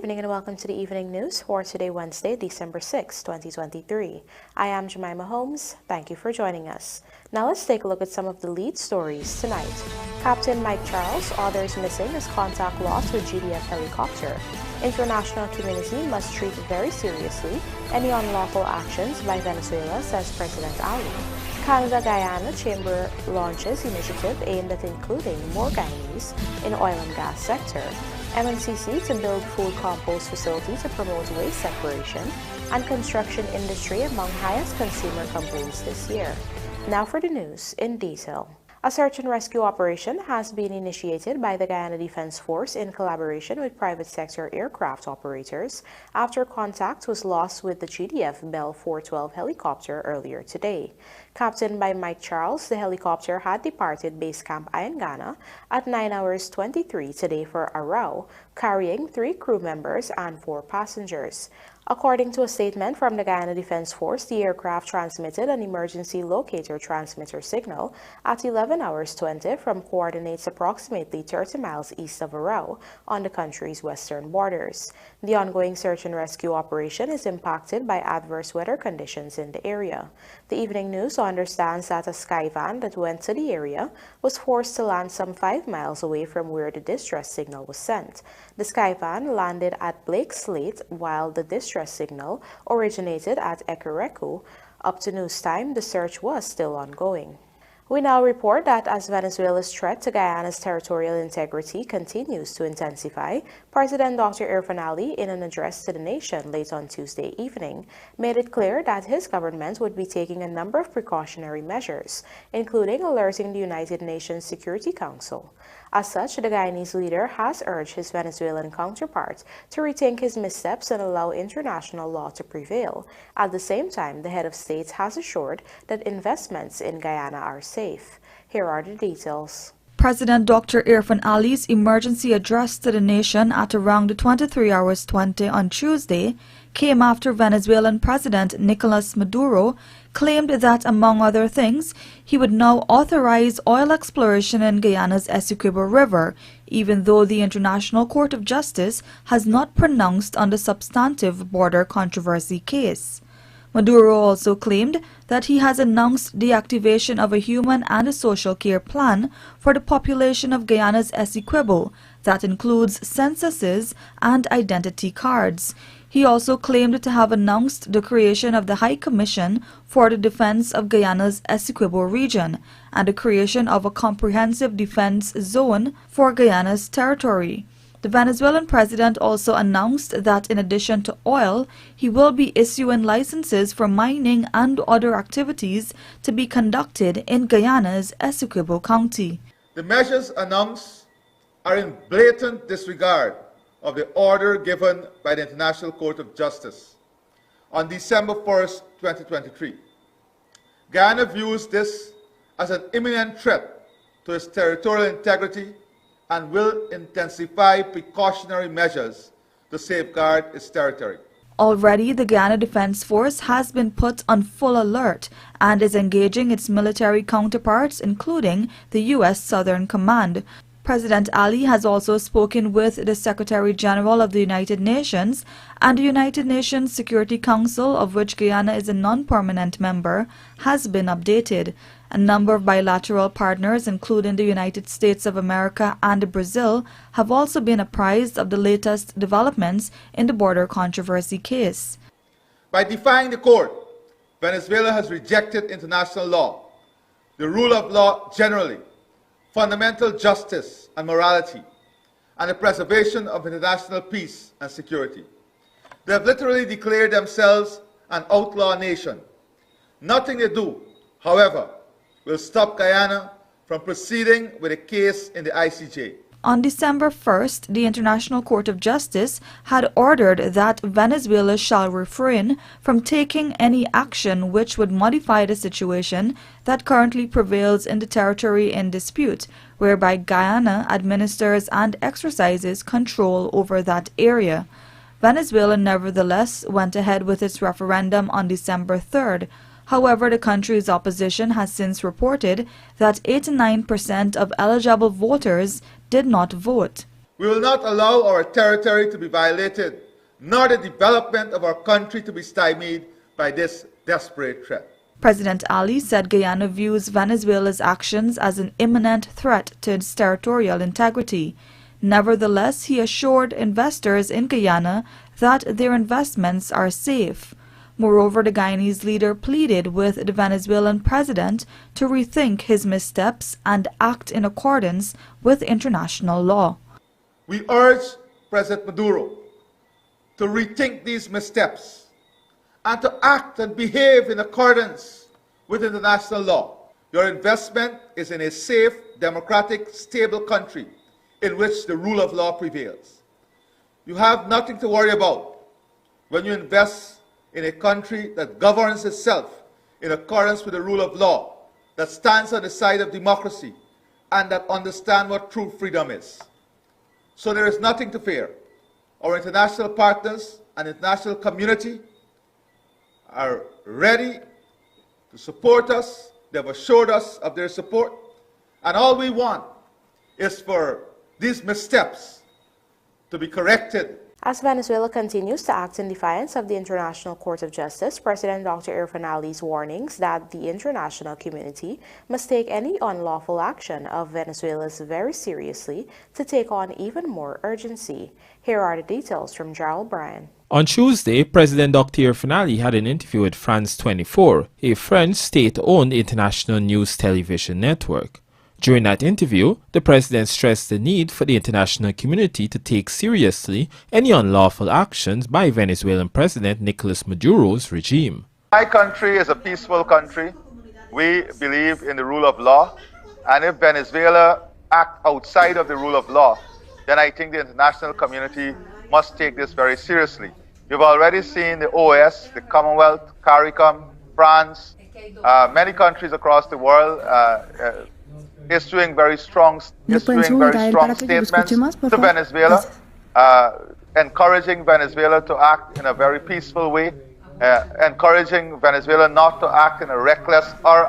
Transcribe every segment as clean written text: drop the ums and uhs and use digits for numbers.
evening and welcome to the evening news for today, Wednesday, December 6, 2023. I am Jemima Holmes. Thank you for joining us. Now let's take a look at some of the lead stories tonight. Captain Mike Charles, others missing as contact lost with GDF helicopter. International community must treat very seriously any unlawful actions by Venezuela, says President Ali. Canada-Guyana Chamber launches initiative aimed at including more Guyanese in oil and gas sector. M&CC to build food compost facility to promote waste separation, and construction industry among highest consumer complaints this year. Now for the news in detail. A search and rescue operation has been initiated by the Guyana Defense Force in collaboration with private sector aircraft operators after contact was lost with the GDF Bell 412 helicopter earlier today. Captained by Mike Charles, the helicopter had departed Base Camp Ghana at 9:23 today for Arau, carrying 3 crew members and 4 passengers. According to a statement from the Guyana Defense Force, the aircraft transmitted an emergency locator transmitter signal at 11:20 from coordinates approximately 30 miles east of Arau on the country's western borders. The ongoing search and rescue operation is impacted by adverse weather conditions in the area. The evening news understands that a Skyvan that went to the area was forced to land some 5 miles away from where the distress signal was sent. The Skyvan landed at Blake Slate while the distress signal originated at Ekereku. Up to news time, the search was still ongoing. We now report that as Venezuela's threat to Guyana's territorial integrity continues to intensify, President Dr. Irfaan Ali, in an address to the nation late on Tuesday evening, made it clear that his government would be taking a number of precautionary measures, including alerting the United Nations Security Council. As such, the Guyanese leader has urged his Venezuelan counterpart to rethink his missteps and allow international law to prevail. At the same time, the head of state has assured that investments in Guyana are safe. Here are the details. President Dr. Irfaan Ali's emergency address to the nation at around 23:20 on Tuesday came after Venezuelan President Nicolas Maduro claimed that, among other things, he would now authorize oil exploration in Guyana's Essequibo River, even though the International Court of Justice has not pronounced on the substantive border controversy case. Maduro also claimed that he has announced the activation of a human and a social care plan for the population of Guyana's Essequibo that includes censuses and identity cards. He also claimed to have announced the creation of the High Commission for the Defense of Guyana's Essequibo region and the creation of a comprehensive defense zone for Guyana's territory. The Venezuelan president also announced that in addition to oil, he will be issuing licenses for mining and other activities to be conducted in Guyana's Essequibo County. The measures announced are in blatant disregard of the order given by the International Court of Justice on December 1st, 2023. Guyana views this as an imminent threat to its territorial integrity and will intensify precautionary measures to safeguard its territory. Already, the Guyana Defense Force has been put on full alert and is engaging its military counterparts, including the U.S. Southern Command. President Ali has also spoken with the Secretary General of the United Nations, and the United Nations Security Council, of which Guyana is a non-permanent member, has been updated. A number of bilateral partners, including the United States of America and Brazil, have also been apprised of the latest developments in the border controversy case. By defying the court, Venezuela has rejected international law, the rule of law generally, fundamental justice and morality, and the preservation of international peace and security. They have literally declared themselves an outlaw nation. Nothing they do, however, will stop Guyana from proceeding with a case in the ICJ. On December 1st, the International Court of Justice had ordered that Venezuela shall refrain from taking any action which would modify the situation that currently prevails in the territory in dispute, whereby Guyana administers and exercises control over that area. Venezuela nevertheless went ahead with its referendum on December 3rd. However, the country's opposition has since reported that 89% of eligible voters did not vote. We will not allow our territory to be violated, nor the development of our country to be stymied by this desperate threat. President Ali said Guyana views Venezuela's actions as an imminent threat to its territorial integrity. Nevertheless, he assured investors in Guyana that their investments are safe. Moreover, the Guyanese leader pleaded with the Venezuelan president to rethink his missteps and act in accordance with international law. We urge President Maduro to rethink these missteps and to act and behave in accordance with international law. Your investment is in a safe, democratic, stable country in which the rule of law prevails. You have nothing to worry about when you invest in a country that governs itself in accordance with the rule of law, that stands on the side of democracy, and that understands what true freedom is. So there is nothing to fear. Our international partners and international community are ready to support us. They have assured us of their support. And all we want is for these missteps to be corrected. As Venezuela continues to act in defiance of the International Court of Justice, President Dr. Irfaan Ali's warnings that the international community must take any unlawful action of Venezuela's very seriously to take on even more urgency. Here are the details from Gerald Bryan. On Tuesday, President Dr. Irfaan Ali had an interview with France 24, a French state-owned international news television network. During that interview, the president stressed the need for the international community to take seriously any unlawful actions by Venezuelan President Nicolas Maduro's regime. My country is a peaceful country. We believe in the rule of law. And if Venezuela acts outside of the rule of law, then I think the international community must take this very seriously. You've already seen the OAS, the Commonwealth, CARICOM, France, many countries across the world issuing very strong statements to Venezuela, encouraging Venezuela to act in a very peaceful way, encouraging Venezuela not to act in a reckless or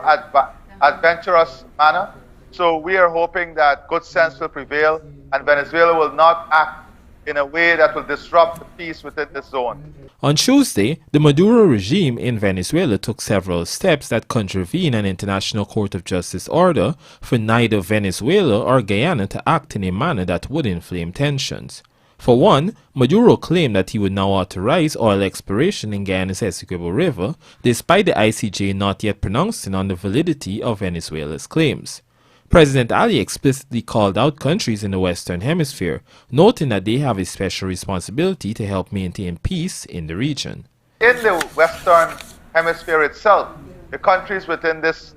adventurous manner. So we are hoping that good sense will prevail and Venezuela will not act in a way that will disrupt the peace within this zone. On Tuesday, the Maduro regime in Venezuela took several steps that contravene an International Court of Justice order for neither Venezuela or Guyana to act in a manner that would inflame tensions. For one, Maduro claimed that he would now authorize oil exploration in Guyana's Essequibo River, despite the ICJ not yet pronouncing on the validity of Venezuela's claims. President Ali explicitly called out countries in the Western Hemisphere, noting that they have a special responsibility to help maintain peace in the region. In the Western Hemisphere itself, the countries within this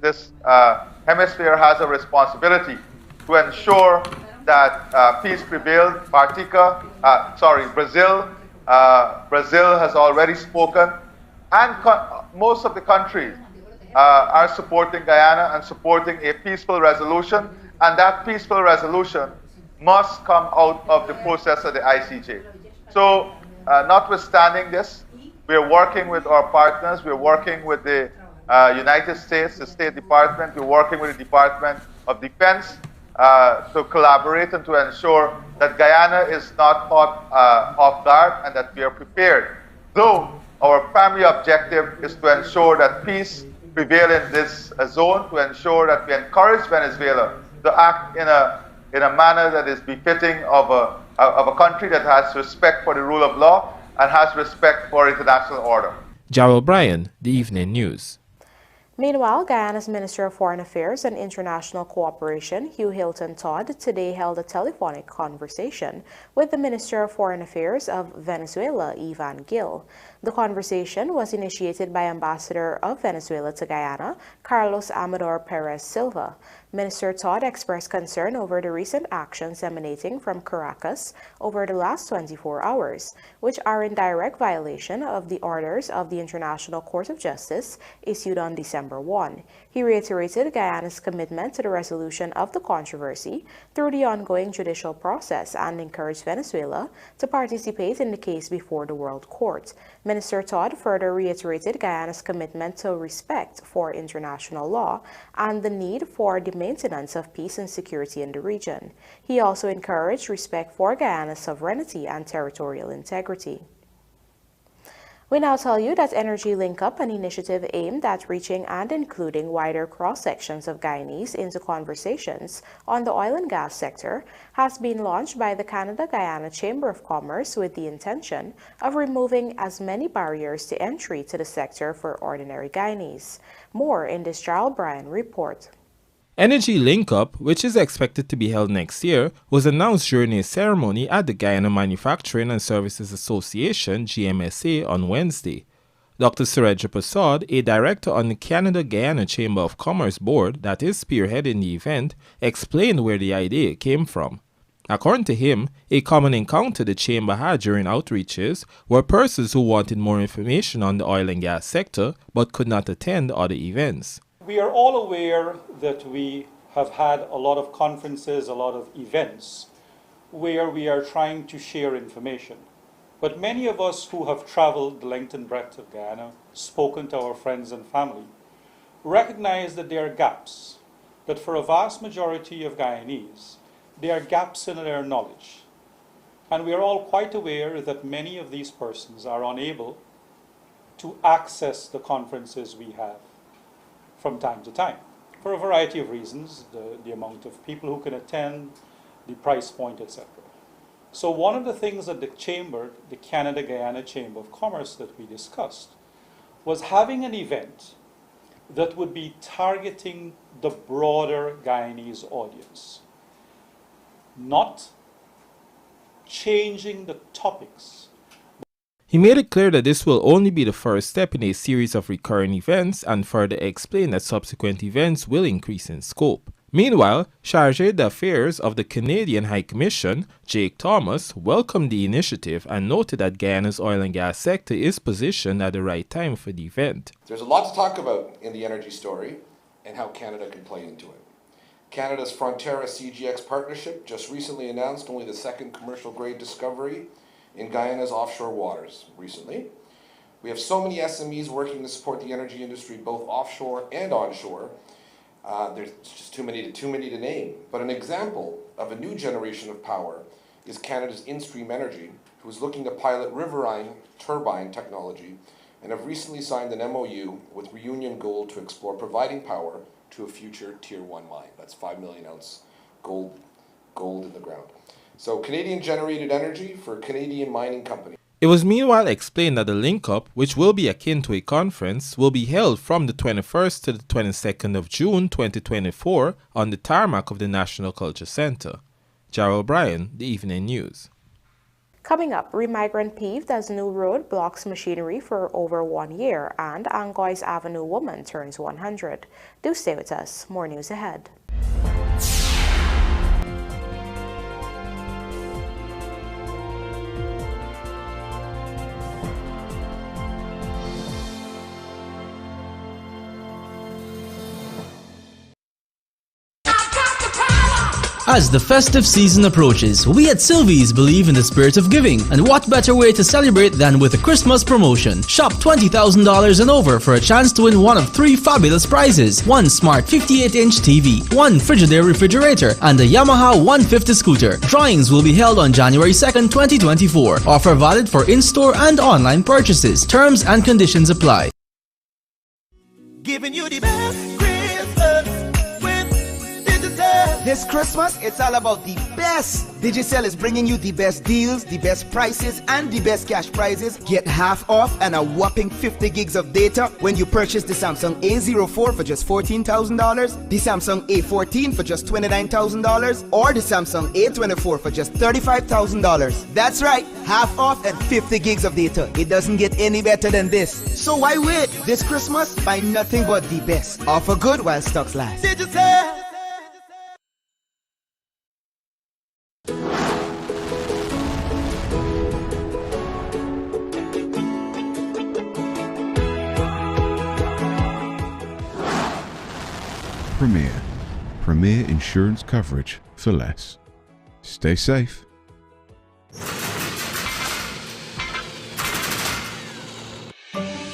hemisphere has a responsibility to ensure that peace prevails. Brazil has already spoken, and most of the countries are supporting Guyana and supporting a peaceful resolution, and that peaceful resolution must come out of the process of the ICJ. So, notwithstanding this, we are working with our partners, we are working with the United States, the State Department, we're working with the Department of Defense to collaborate and to ensure that Guyana is not caught off guard and that we are prepared. Though our primary objective is to ensure that peace prevail in this zone, to ensure that we encourage Venezuela to act in a manner that is befitting of a country that has respect for the rule of law and has respect for international order. Gerald Bryan, The Evening News. Meanwhile, Guyana's Minister of Foreign Affairs and International Cooperation, Hugh Hilton Todd, today held a telephonic conversation with the Minister of Foreign Affairs of Venezuela, Ivan Gil. The conversation was initiated by Ambassador of Venezuela to Guyana, Carlos Amador Perez Silva. Minister Todd expressed concern over the recent actions emanating from Caracas over the last 24 hours, which are in direct violation of the orders of the International Court of Justice issued on December November 1. He reiterated Guyana's commitment to the resolution of the controversy through the ongoing judicial process and encouraged Venezuela to participate in the case before the World Court. Minister Todd further reiterated Guyana's commitment to respect for international law and the need for the maintenance of peace and security in the region. He also encouraged respect for Guyana's sovereignty and territorial integrity. We now tell you that Energy Link Up, an initiative aimed at reaching and including wider cross-sections of Guyanese into conversations on the oil and gas sector, has been launched by the Canada-Guyana Chamber of Commerce with the intention of removing as many barriers to entry to the sector for ordinary Guyanese. More in this Charles Bryan report. Energy Link Up, which is expected to be held next year, was announced during a ceremony at the Guyana Manufacturing and Services Association (GMSA) on Wednesday. Dr. Sureja Prasad, a director on the Canada-Guyana Chamber of Commerce board that is spearheading the event, explained where the idea came from. According to him, a common encounter the chamber had during outreaches were persons who wanted more information on the oil and gas sector but could not attend other events. We are all aware that we have had a lot of conferences, a lot of events where we are trying to share information. But many of us who have traveled the length and breadth of Guyana, spoken to our friends and family, recognize that there are gaps, that for a vast majority of Guyanese, there are gaps in their knowledge. And we are all quite aware that many of these persons are unable to access the conferences we have from time to time, for a variety of reasons, the amount of people who can attend, the price point, etc. So one of the things that the chamber, the Canada-Guyana Chamber of Commerce that we discussed, was having an event that would be targeting the broader Guyanese audience, not changing the topics. He made it clear that this will only be the first step in a series of recurring events and further explained that subsequent events will increase in scope. Meanwhile, Chargé d'Affaires of the Canadian High Commission, Jake Thomas, welcomed the initiative and noted that Guyana's oil and gas sector is positioned at the right time for the event. There's a lot to talk about in the energy story and how Canada can play into it. Canada's Frontera CGX partnership just recently announced only the second commercial grade discovery in Guyana's offshore waters recently. We have so many SMEs working to support the energy industry both offshore and onshore. There's just too many to name. But an example of a new generation of power is Canada's INT'L Energy, who is looking to pilot riverine turbine technology and have recently signed an MOU with Reunion Gold to explore providing power to a future Tier 1 mine. That's 5 million ounce gold in the ground. So Canadian generated energy for a Canadian mining company. It was meanwhile explained that the link-up, which will be akin to a conference, will be held from the 21st to the 22nd of June 2024 on the tarmac of the National Culture Center. Jarrell Bryan, The Evening News. Coming up, Remigrant peeved as new road blocks machinery for over 1 year and Angoy's Avenue woman turns 100. Do stay with us. More news ahead. As the festive season approaches, we at Sylvie's believe in the spirit of giving, and what better way to celebrate than with a Christmas promotion. Shop $20,000 and over for a chance to win one of 3 fabulous prizes: one smart 58-inch TV, one Frigidaire refrigerator, and a Yamaha 150 scooter. Drawings will be held on January 2nd, 2024. Offer valid for in-store and online purchases. Terms and conditions apply. Giving you the best Christmas with Digicel. This Christmas, it's all about the best. Digicel is bringing you the best deals, the best prices, and the best cash prizes. Get half off and a whopping 50 gigs of data when you purchase the Samsung A04 for just $14,000, the Samsung A14 for just $29,000, or the Samsung A24 for just $35,000. That's right, half off and 50 gigs of data. It doesn't get any better than this. So why wait? This Christmas, buy nothing but the best. Offer good while stocks last. Digicel. premier insurance coverage for less. Stay safe.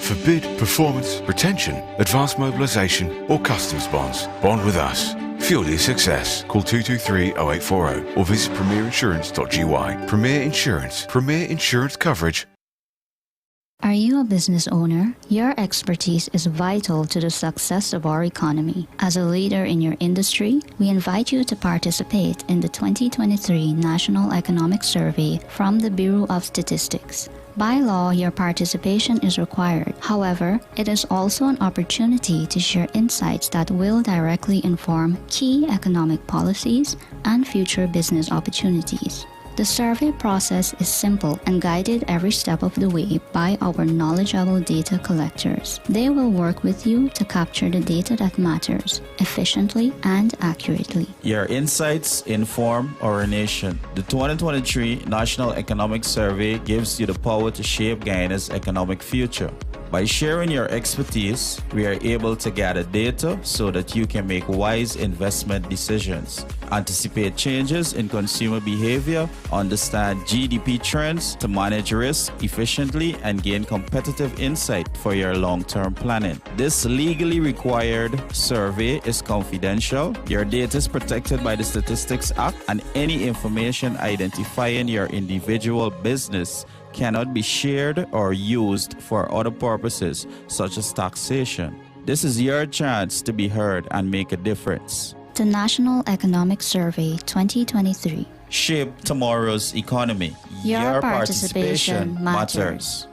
For bid, performance, retention, advanced mobilisation or customs bonds, bond with us. Fuel your success. Call 223 0840 or visit premierinsurance.gy. Premier Insurance. Premier insurance coverage. Are you a business owner? Your expertise is vital to the success of our economy. As a leader in your industry, we invite you to participate in the 2023 National Economic Survey from the Bureau of Statistics. By law, your participation is required. However, it is also an opportunity to share insights that will directly inform key economic policies and future business opportunities. The survey process is simple and guided every step of the way by our knowledgeable data collectors. They will work with you to capture the data that matters efficiently and accurately. Your insights inform our nation. The 2023 National Economic Survey gives you the power to shape Guyana's economic future. By sharing your expertise, we are able to gather data so that you can make wise investment decisions, anticipate changes in consumer behavior, understand GDP trends to manage risk efficiently, and gain competitive insight for your long-term planning. This legally required survey is confidential. Your data is protected by the Statistics Act, and any information identifying your individual business cannot be shared or used for other purposes, such as taxation. This is your chance to be heard and make a difference. The National Economic Survey 2023. Shape tomorrow's economy. Your participation matters.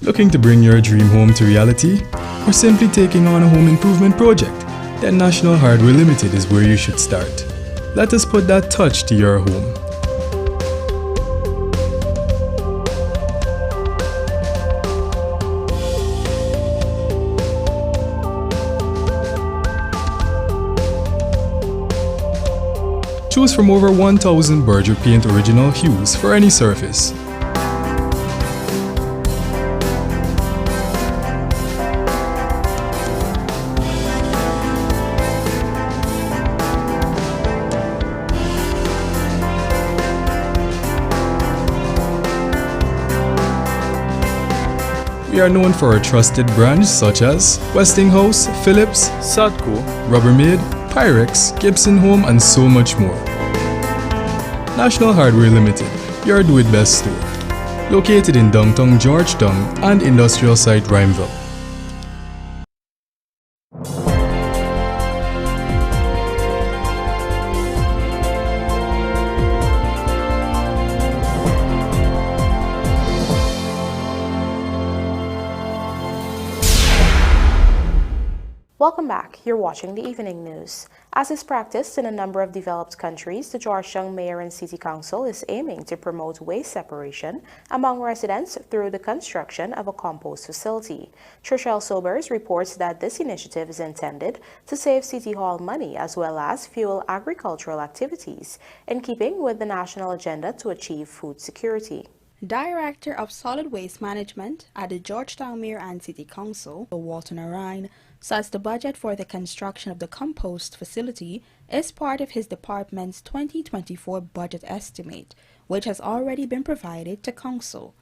Looking to bring your dream home to reality? Or simply taking on a home improvement project? Then National Hardware Limited is where you should start. Let us put that touch to your home. Choose from over 1,000 Berger Paint original hues for any surface. We are known for our trusted brands such as Westinghouse, Philips, Sadco, Rubbermaid, Pyrex, Gibson Home, and so much more. National Hardware Limited, your do-it-best store. Located in downtown Georgetown and industrial site Rhymeville. Welcome back. You're watching the Evening News. As is practiced in a number of developed countries, the Georgetown Mayor and City Council is aiming to promote waste separation among residents through the construction of a compost facility. Trishelle Sobers reports that this initiative is intended to save City Hall money as well as fuel agricultural activities, in keeping with the national agenda to achieve food security. Director of Solid Waste Management at the Georgetown Mayor and City Council, Walton Arine, says the budget for the construction of the compost facility is part of his department's 2024 budget estimate, which has already been provided to Council.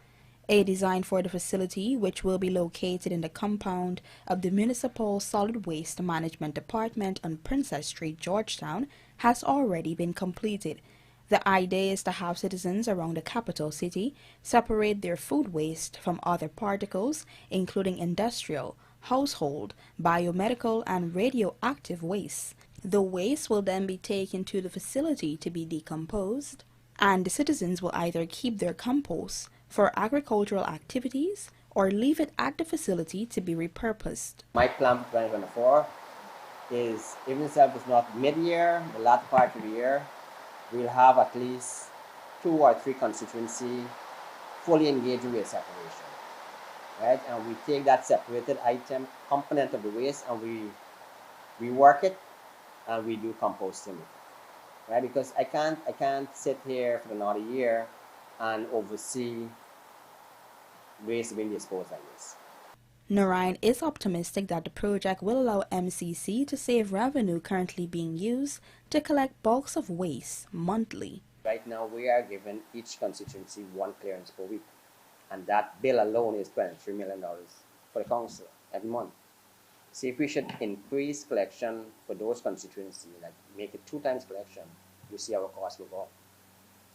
A design for the facility, which will be located in the compound of the Municipal Solid Waste Management Department on Princess Street, Georgetown, has already been completed. The idea is to have citizens around the capital city separate their food waste from other particles, including industrial, household, biomedical, and radioactive waste. The waste will then be taken to the facility to be decomposed, and the citizens will either keep their compost for agricultural activities or leave it at the facility to be repurposed. My plan for 2024 is, even if it's not mid-year, the latter part of the year, we'll have at least 2 or 3 constituencies fully engaged in waste separation, right? And we take that separated item, component of the waste, and we work it and we do composting, right? Because I can't sit here for another year and oversee waste being disposed like this. Narayan is optimistic that the project will allow M&CC to save revenue currently being used to collect bulks of waste monthly. Right now, we are giving each constituency one clearance per week, and that bill alone is $23 million for the council every month. See, if we should increase collection for those constituencies, like make it 2 times collection, you see our cost will go up.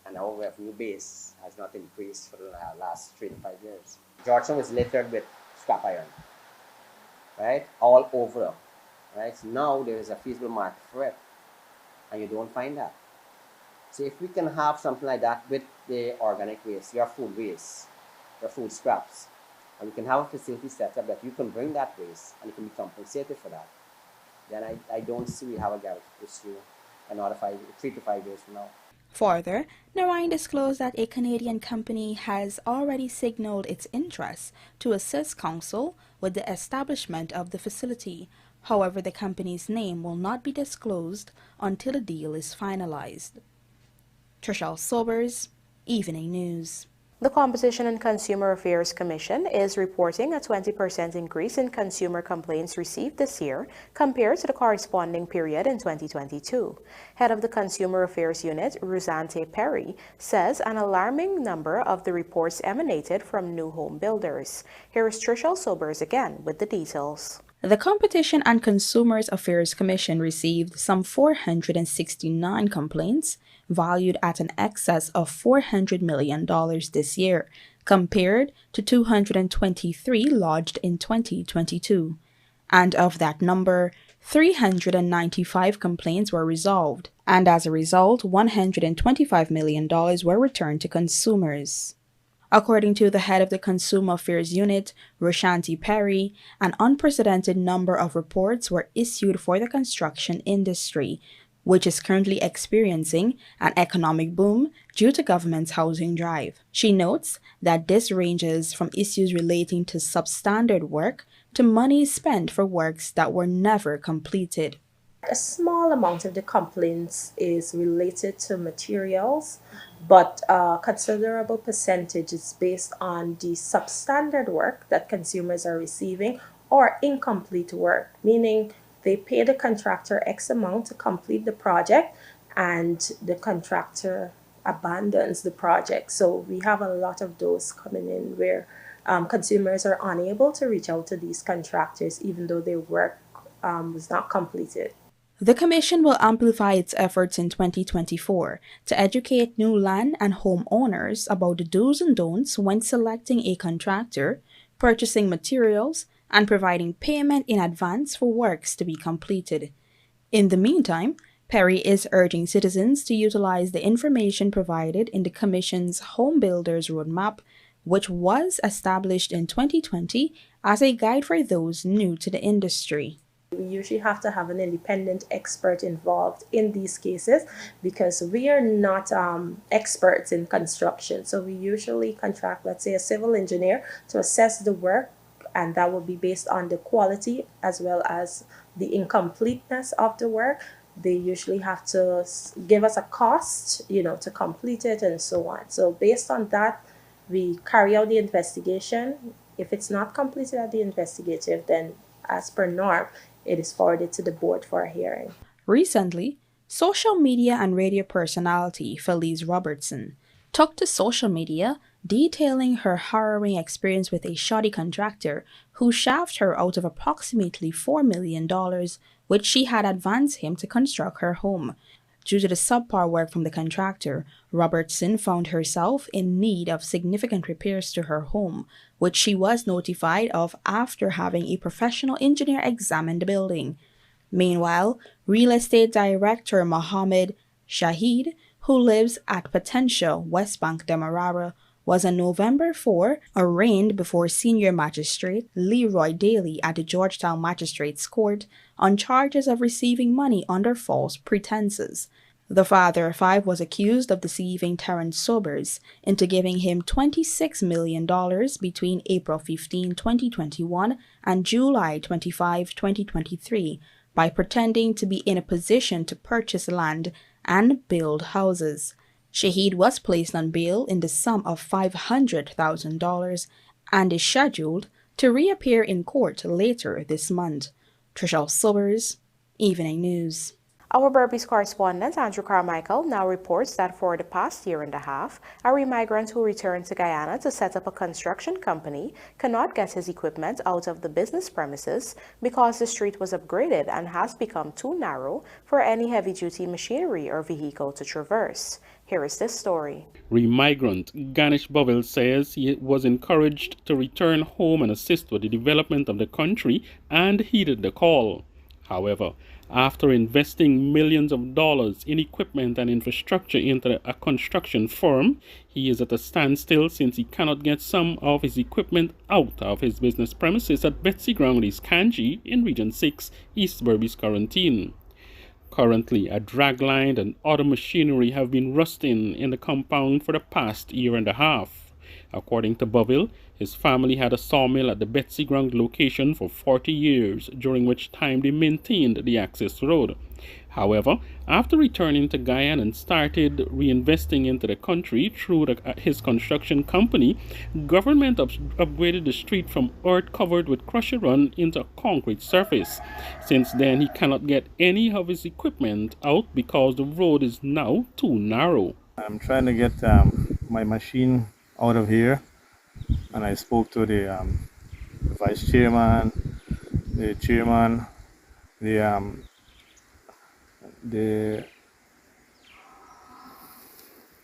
And our revenue base has not increased for the last 3 to 5 years. Georgetown is littered with scrap iron, right? All over, right? So now there is a feasible market for it, and you don't find that. So if we can have something like that with the organic waste, your food waste, your food scraps, and we can have a facility set up that you can bring that waste and you can be compensated for that, then I don't see we have a gap to pursue another 3 to 5 years from now. Further, Narayan disclosed that a Canadian company has already signaled its interest to assist Council with the establishment of the facility. However, the company's name will not be disclosed until the deal is finalized. Trishelle Sobers, Evening News. The Competition and Consumer Affairs Commission is reporting a 20% increase in consumer complaints received this year compared to the corresponding period in 2022. Head of the Consumer Affairs Unit, Rusante Perry, says an alarming number of the reports emanated from new home builders. Here is Trishelle Sobers again with the details. The Competition and Consumer Affairs Commission received some 469 complaints, valued at an excess of $400 million this year, compared to 223 lodged in 2022. And of that number, 395 complaints were resolved, and as a result, $125 million were returned to consumers. According to the head of the Consumer Affairs Unit, Rushanti Perry, an unprecedented number of reports were issued for the construction industry, which is currently experiencing an economic boom due to government's housing drive. She notes that this ranges from issues relating to substandard work to money spent for works that were never completed. A small amount of the complaints is related to materials, but a considerable percentage is based on the substandard work that consumers are receiving or incomplete work, meaning they pay the contractor X amount to complete the project and the contractor abandons the project. So we have a lot of those coming in where consumers are unable to reach out to these contractors even though their work was not completed. The Commission will amplify its efforts in 2024 to educate new land and home owners about the do's and don'ts when selecting a contractor, purchasing materials, and providing payment in advance for works to be completed. In the meantime, Perry is urging citizens to utilize the information provided in the Commission's Home Builders Roadmap, which was established in 2020 as a guide for those new to the industry. We usually have to have an independent expert involved in these cases because we are not experts in construction. So we usually contract, let's say, a civil engineer to assess the work, and that will be based on the quality as well as the incompleteness of the work. They usually have to give us a cost, to complete it and so on. So based on that, we carry out the investigation. If it's not completed at the investigative, then as per norm, it is forwarded to the board for a hearing. Recently, social media and radio personality Felice Robertson took to social media detailing her harrowing experience with a shoddy contractor who shafted her out of approximately $4 million, which she had advanced him to construct her home. Due to the subpar work from the contractor, Robertson found herself in need of significant repairs to her home, which she was notified of after having a professional engineer examine the building. Meanwhile, real estate director Mohammed Shahid, who lives at Potentia, West Bank, Demerara, was on November 4 arraigned before Senior Magistrate Leroy Daly at the Georgetown Magistrates Court on charges of receiving money under false pretenses. The father of 5 was accused of deceiving Terrence Sobers into giving him $26 million between April 15, 2021 and July 25, 2023 by pretending to be in a position to purchase land and build houses. Shahid was placed on bail in the sum of $500,000 and is scheduled to reappear in court later this month. Trishelle Sobers, Evening News. Our Berbice correspondent, Andrew Carmichael, now reports that for the past year and a half, a remigrant who returned to Guyana to set up a construction company cannot get his equipment out of the business premises because the street was upgraded and has become too narrow for any heavy-duty machinery or vehicle to traverse. Here is this story. Remigrant Ganesh Bovell says he was encouraged to return home and assist with the development of the country and heeded the call. However, after investing millions of dollars in equipment and infrastructure into a construction firm, he is at a standstill since he cannot get some of his equipment out of his business premises at Betsy Ground East Kanji in Region 6, East Berbice Quarantine. Currently, a dragline and other machinery have been rusting in the compound for the past year and a half. According to Bovell, his family had a sawmill at the Betsy Ground location for 40 years, during which time they maintained the access road. However, after returning to Guyana and started reinvesting into the country through his construction company, government upgraded the street from earth covered with crusher run into a concrete surface. Since then, he cannot get any of his equipment out because the road is now too narrow. I'm trying to get my machine out of here, and I spoke to the vice chairman, the chairman, the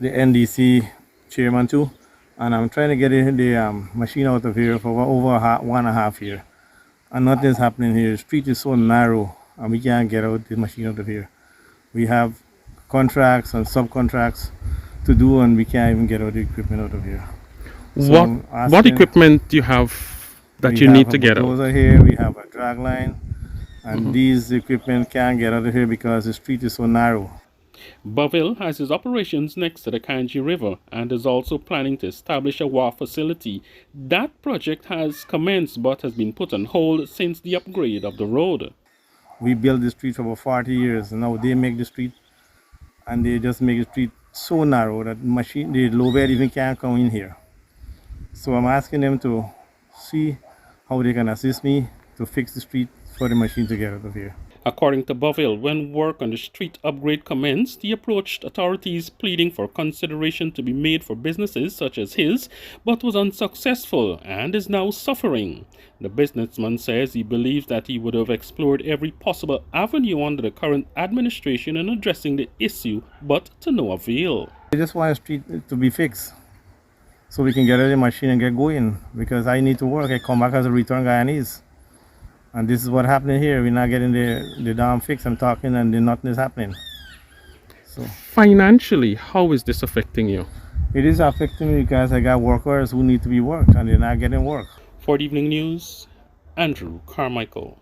NDC chairman too, and I'm trying to get the machine out of here for over 1.5 years, and nothing's happening here. The street is so narrow and we can't get out the machine out of here. We have contracts and subcontracts to do, and we can't even get all the equipment out of here. So what equipment do you have that you need to get out? We have a bulldozer here, we have a drag line, and these equipment can't get out of here because the street is so narrow. Bovell has his operations next to the Kanji River and is also planning to establish a WAF facility. That project has commenced but has been put on hold since the upgrade of the road. We built the street for about 40 years, and now they make the street, and they just make the street so narrow that the low bed even can't come in here. So I'm asking them to see how they can assist me to fix the street for the machine to get out of here. According to Bovell, when work on the street upgrade commenced, he approached authorities pleading for consideration to be made for businesses such as his, but was unsuccessful and is now suffering. The businessman says he believes that he would have explored every possible avenue under the current administration in addressing the issue, but to no avail. I just want the street to be fixed so we can get out of the machine and get going, because I need to work. I come back as a returned Guyanese. And this is what happening here. We're not getting the damn fix. I'm talking and nothing is happening. So financially, how is this affecting you? It is affecting me because I got workers who need to be worked and they're not getting work. For the Evening News, Andrew Carmichael.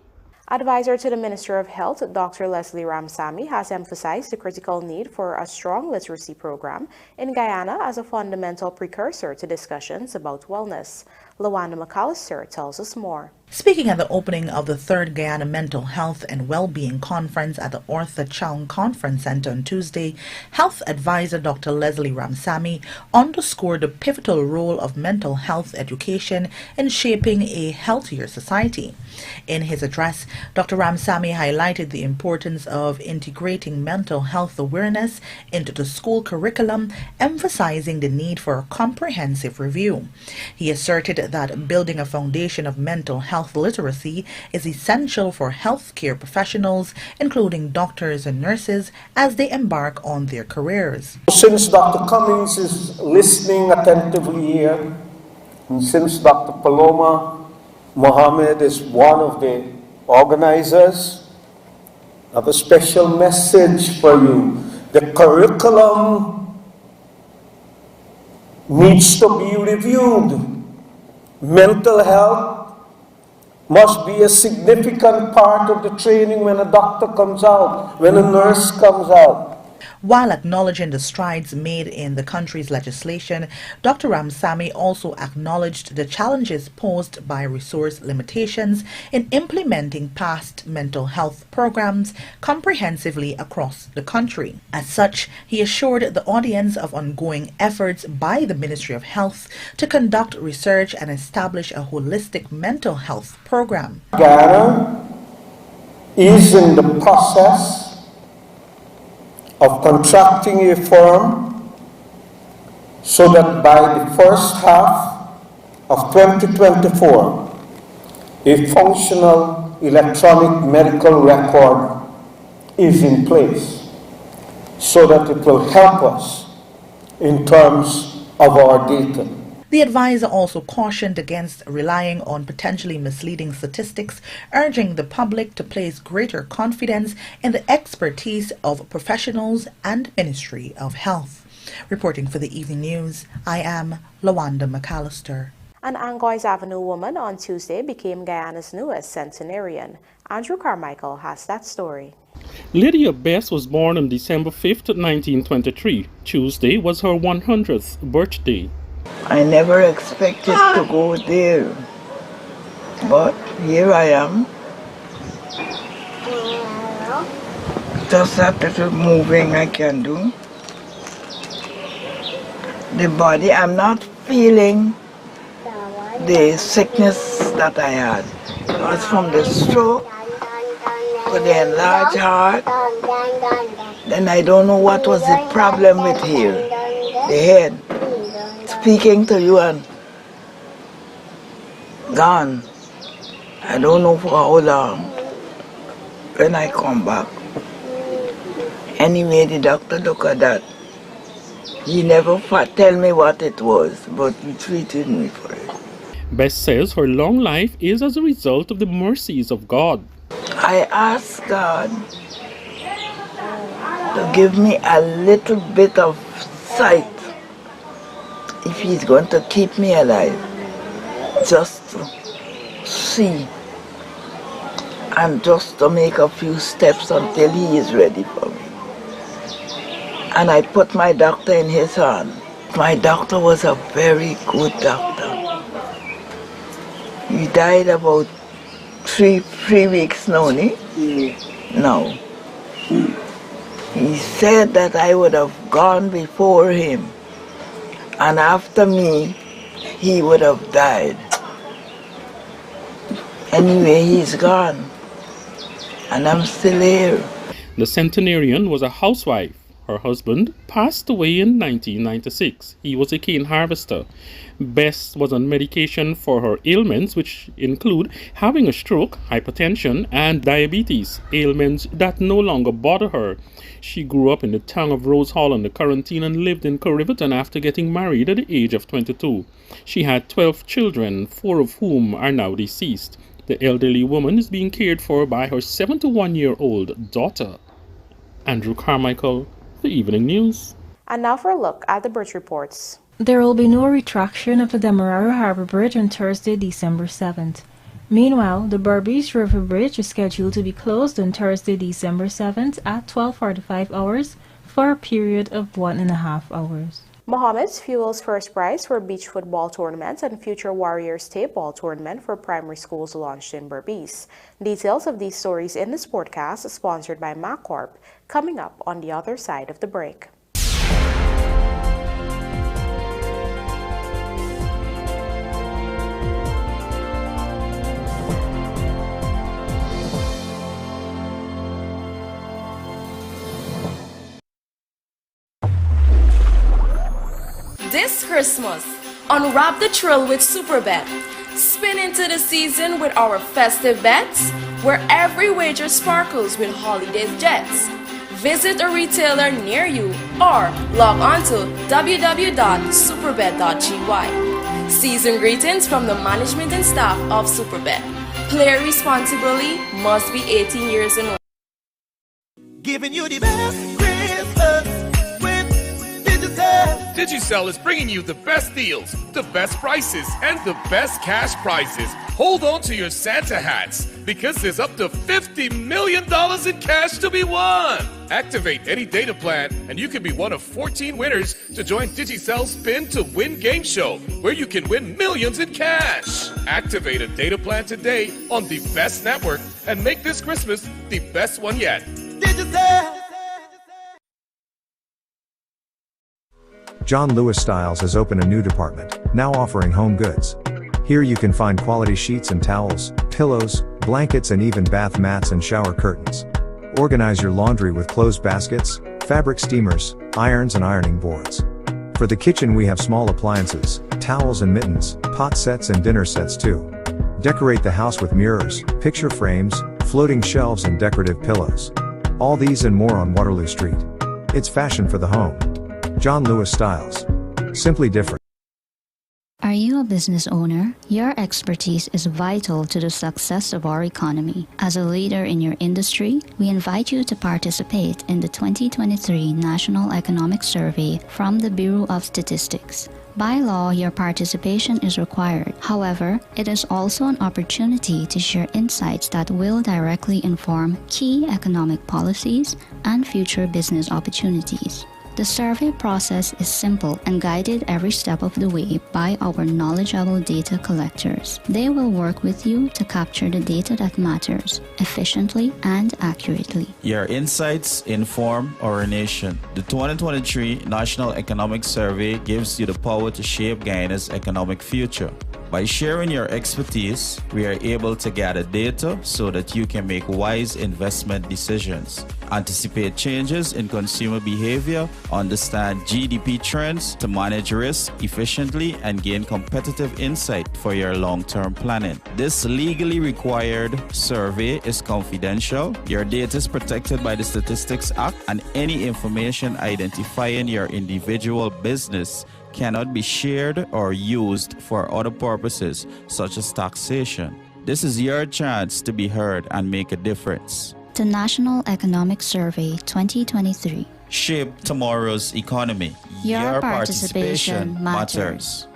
Advisor to the Minister of Health, Dr. Leslie Ramsamy, has emphasized the critical need for a strong literacy program in Guyana as a fundamental precursor to discussions about wellness. Lawanda McAllister tells us more. Speaking at the opening of the 3rd Guyana Mental Health and Wellbeing Conference at the Arthur Chong Conference Center on Tuesday, Health Advisor Dr. Leslie Ramsamy underscored the pivotal role of mental health education in shaping a healthier society. In his address, Dr. Ramsamy highlighted the importance of integrating mental health awareness into the school curriculum, emphasizing the need for a comprehensive review. He asserted that building a foundation of mental health literacy is essential for healthcare professionals, including doctors and nurses, as they embark on their careers. Since Dr. Cummings is listening attentively here, and since Dr. Paloma Mohammed is one of the organizers, I have a special message for you. The curriculum needs to be reviewed. Mental health must be a significant part of the training when a doctor comes out, when a nurse comes out. While acknowledging the strides made in the country's legislation, Dr. Ramsamy also acknowledged the challenges posed by resource limitations in implementing past mental health programs comprehensively across the country. As such, he assured the audience of ongoing efforts by the Ministry of Health to conduct research and establish a holistic mental health program. Guyana is in the process of contracting a firm so that by the first half of 2024, a functional electronic medical record is in place so that it will help us in terms of our data. The advisor also cautioned against relying on potentially misleading statistics, urging the public to place greater confidence in the expertise of professionals and Ministry of Health. Reporting for the Evening News, I am Lawanda McAllister. An Angois Avenue woman on Tuesday became Guyana's newest centenarian. Andrew Carmichael has that story. Lydia Bess was born on December 5th, 1923. Tuesday was her 100th birthday. I never expected to go there, but here I am. Just that little moving I can do. The body, I'm not feeling the sickness that I had. It was from the stroke, with the enlarged heart. Then I don't know what was the problem with here, the head. Speaking to you and gone. I don't know for how long when I come back. Anyway, the doctor looked at that. He never tell me what it was, but he treated me for it. Bess says her long life is as a result of the mercies of God. I ask God to give me a little bit of sight if he's going to keep me alive, just to see and just to make a few steps until he is ready for me. And I put my doctor in his hand. My doctor was a very good doctor. He died about three weeks now, No. He said that I would have gone before him, and after me, he would have died. Anyway, he's gone, and I'm still here. The centenarian was a housewife. Her husband passed away in 1996. He was a cane harvester. Bess was on medication for her ailments, which include having a stroke, hypertension, and diabetes, ailments that no longer bother her. She grew up in the town of Rose Hall on the Quarantine and lived in Corriverton after getting married at the age of 22. She had 12 children, 4 of whom are now deceased. The elderly woman is being cared for by her 71-year-old daughter. Andrew Carmichael, The Evening News. And now for a look at the bridge reports. There will be no retraction of the Demerara Harbor Bridge on Thursday, December 7th. Meanwhile, the Berbice River Bridge is scheduled to be closed on Thursday, December 7th at 12:45 hours for a period of 1.5 hours. Mohammed's Fuel's first prize for beach football tournament and Future Warriors tape ball tournament for primary schools launched in Berbice. Details of these stories in this podcast, sponsored by MacCorp, coming up on the other side of the break. This Christmas, unwrap the thrill with Superbet. Spin into the season with our festive bets, where every wager sparkles with holidays jets. Visit a retailer near you or log on to www.superbet.gy. Season greetings from the management and staff of Superbet. Play responsibly, must be 18 years and older. Giving you the best Christmas with digital. Digicel. Digicel is bringing you the best deals, the best prices, and the best cash prizes. Hold on to your Santa hats because there's up to $50 million in cash to be won. Activate any data plan and you can be one of 14 winners to join Digicel's Spin to Win game show where you can win millions in cash. Activate a data plan today on the best network and make this Christmas the best one yet. Digicel. John Lewis Styles has opened a new department, now offering home goods. Here you can find quality sheets and towels, pillows, blankets and even bath mats and shower curtains. Organize your laundry with clothes baskets, fabric steamers, irons and ironing boards. For the kitchen we have small appliances, towels and mittens, pot sets and dinner sets too. Decorate the house with mirrors, picture frames, floating shelves and decorative pillows. All these and more on Waterloo Street. It's fashion for the home. John Lewis Styles. Simply different. Are you a business owner? Your expertise is vital to the success of our economy. As a leader in your industry, we invite you to participate in the 2023 National Economic Survey from the Bureau of Statistics. By law, your participation is required. However, it is also an opportunity to share insights that will directly inform key economic policies and future business opportunities. The survey process is simple and guided every step of the way by our knowledgeable data collectors. They will work with you to capture the data that matters efficiently and accurately. Your insights inform our nation. The 2023 National Economic Survey gives you the power to shape Guyana's economic future. By sharing your expertise, we are able to gather data so that you can make wise investment decisions, anticipate changes in consumer behavior, understand GDP trends to manage risk efficiently, and gain competitive insight for your long-term planning. This legally required survey is confidential. Your data is protected by the Statistics Act, and any information identifying your individual business cannot be shared or used for other purposes, such as taxation. This is your chance to be heard and make a difference. The National Economic Survey 2023. Shape tomorrow's economy. Your participation matters.